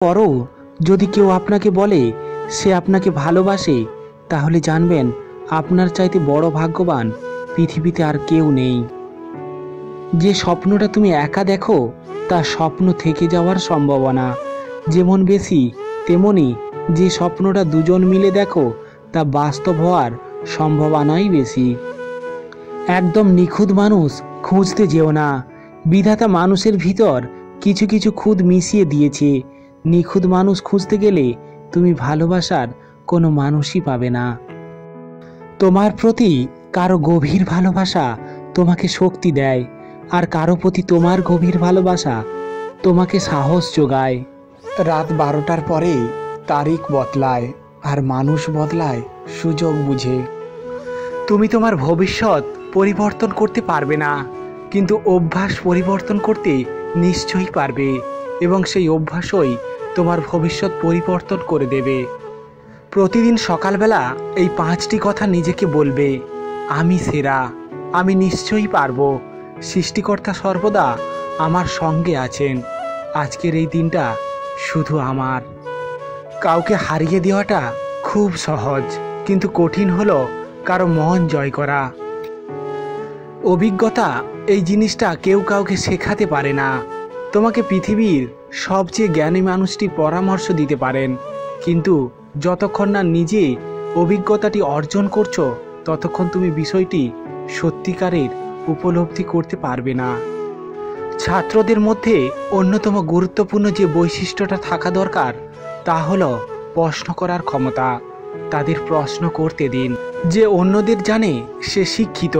পরও যদি কেউ আপনাকে বলে সে আপনাকে ভালোবাসে, তাহলে জানবেন আপনার চাইতে বড় ভাগ্যবান পৃথিবীতে আর কেউ নেই। যে স্বপ্নটা তুমি একা দেখো তা স্বপ্ন থেকে যাওয়ার সম্ভাবনা যেমন বেশি, তেমনি যে স্বপ্নটা দুজন মিলে দেখো তা বাস্তব হওয়ার সম্ভাবনাই বেশি। একদম নিখুঁত মানুষ খুঁজতে যেও না। বিধাতা মানুষের ভিতর কিছু কিছু খুঁত মিশিয়ে দিয়েছে। নিখুঁত মানুষ খুঁজতে গেলে তুমি ভালোবাসার কোনো মানুষই পাবে না। তোমার প্রতি কারো গভীর ভালোবাসা তোমাকে শক্তি দেয়, আর কারো প্রতি তোমার গভীর ভালোবাসা তোমাকে সাহস যোগায়। রাত 12টার পরে তারিখ বদলায়, আর মানুষ বদলায় সুযোগ বুঝে। তুমি তোমার ভবিষ্যৎ পরিবর্তন করতে পারবে না, কিন্তু অভ্যাস পরিবর্তন করতে নিশ্চয়ই পারবে, এবং সেই অভ্যাসই তোমার ভবিষ্যৎ পরিবর্তন করে দেবে। প্রতিদিন সকালবেলা এই 5টি কথা নিজেকে বলবে। আমি সেরা, আমি নিশ্চয়ই পারবো, সৃষ্টিকর্তা সর্বদা আমার সঙ্গে আছেন, আজকের এই দিনটা শুধু আমার। কাউকে হারিয়ে দেওয়াটা খুব সহজ, কিন্তু কঠিন হলো কারো মন জয় করা। অভিজ্ঞতা এই জিনিসটা কেউ কাউকে শেখাতে পারে না। তোমাকে পৃথিবীর সবচেয়ে জ্ঞানী মানুষটি পরামর্শ দিতে পারেন, কিন্তু যতক্ষণ না নিজে অভিজ্ঞতাটি অর্জন করছো ততক্ষণ তুমি বিষয়টি সত্যিকারের উপলব্ধি করতে পারবে না। ছাত্রদের মধ্যে অন্যতম গুরুত্বপূর্ণ যে বৈশিষ্ট্যটা থাকা দরকার তা হলো প্রশ্ন করার ক্ষমতা। তাদের প্রশ্ন করতে দিন। যে অন্যদের জানে সে শিক্ষিত,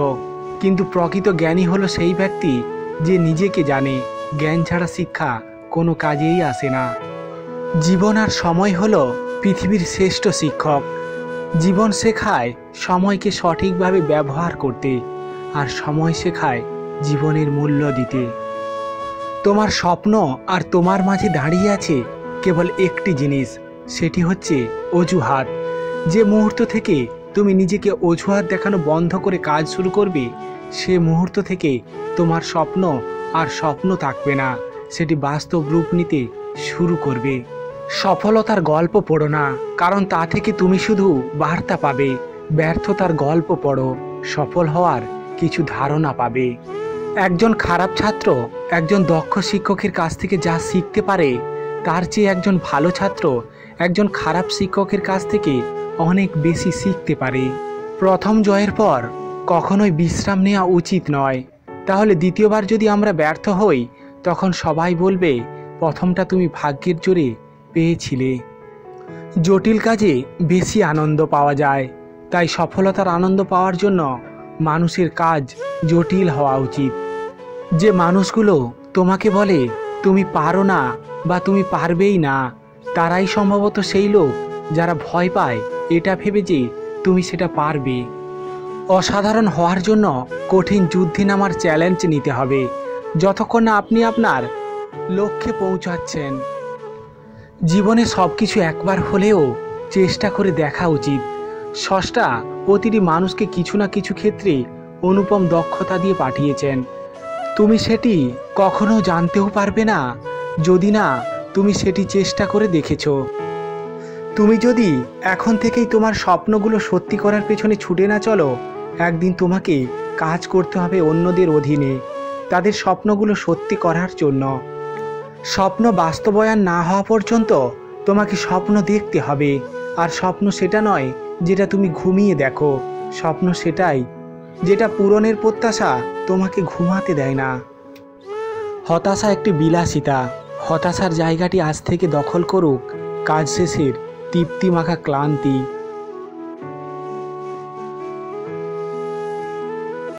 কিন্তু প্রকৃত জ্ঞানী হলো সেই ব্যক্তি যে নিজেকে জানে। জ্ঞান ছাড়া শিক্ষা কোনো কাজেই আসে না। জীবন আর সময় হলো পৃথিবীর শ্রেষ্ঠ শিক্ষক। জীবন শেখায় সময়কে সঠিকভাবে ব্যবহার করতে, আর সময় শেখায় জীবনের মূল্য দিতে। তোমার স্বপ্ন আর তোমার মাঝে দাঁড়িয়ে আছে কেবল একটি জিনিস, সেটি হচ্ছে অজুহাত। যে মুহূর্ত থেকে তুমি নিজেকে অজুহাত দেখানো বন্ধ করে কাজ শুরু করবে, সে মুহূর্ত থেকে তোমার স্বপ্ন আর স্বপ্ন থাকবে না, সেটি বাস্তব রূপ নিতে শুরু করবে। সফলতার গল্প পড়ো না, কারণ তা থেকে তুমি শুধু বার্তা পাবে। ব্যর্থতার গল্প পড়ো, সফল হওয়ার কিছু ধারণা পাবে। একজন খারাপ ছাত্র একজন দক্ষ শিক্ষকের কাছ থেকে যা শিখতে পারে, তার চেয়ে একজন ভালো ছাত্র একজন খারাপ শিক্ষকের কাছ থেকে অনেক বেশি শিখতে পারে। প্রথম জয়ের পর কখনোই বিশ্রাম নেওয়া উচিত নয়। তাহলে দ্বিতীয়বার যদি আমরা ব্যর্থ হই, তখন সবাই বলবে প্রথমটা তুমি ভাগ্যের জোরে পেয়েছিলে। জটিল কাজে বেশি আনন্দ পাওয়া যায়, তাই সফলতার আনন্দ পাওয়ার জন্য মানুষের কাজ জটিল হওয়া উচিত। যে মানুষগুলো তোমাকে বলে তুমি পারো না বা তুমি পারবেই না, তারাই সম্ভবত সেই লোক যারা ভয় পায় এটা ভেবে যে তুমি সেটা পারবে। অসাধারণ হওয়ার জন্য কঠিন যুদ্ধে নামার চ্যালেঞ্জ নিতে হবে, যতক্ষণ না আপনি আপনার লক্ষ্যে পৌঁছাচ্ছেন। জীবনে সব কিছু একবার হলেও চেষ্টা করে দেখা উচিত। স্রষ্টা প্রতিটি মানুষকে কিছু না কিছু ক্ষেত্রে অনুপম দক্ষতা দিয়ে পাঠিয়েছেন। তুমি সেটি কখনো জানতেও পারবে না যদি না তুমি সেটি চেষ্টা করে দেখেছো। তুমি যদি এখন থেকেই তোমার স্বপ্নগুলো সত্যি করার পেছনে ছুটে না চলো, একদিন তোমাকে কাজ করতে হবে অন্যদের অধীনে তাদের স্বপ্নগুলো সত্যি করার জন্য। স্বপ্ন বাস্তবায়ন না হওয়া পর্যন্ত তোমাকে স্বপ্ন দেখতে হবে। আর স্বপ্ন সেটা নয় যেটা তুমি ঘুমিয়ে দেখো, স্বপ্ন সেটাই যেটা পূরণের প্রত্যাশা তোমাকে ঘুমাতে দেয় না। হতাশা একটি বিলাসিতা। হতাশার জায়গাটি আজ থেকে দখল করুক কাজ শেষের তৃপ্তিমাখা ক্লান্তি।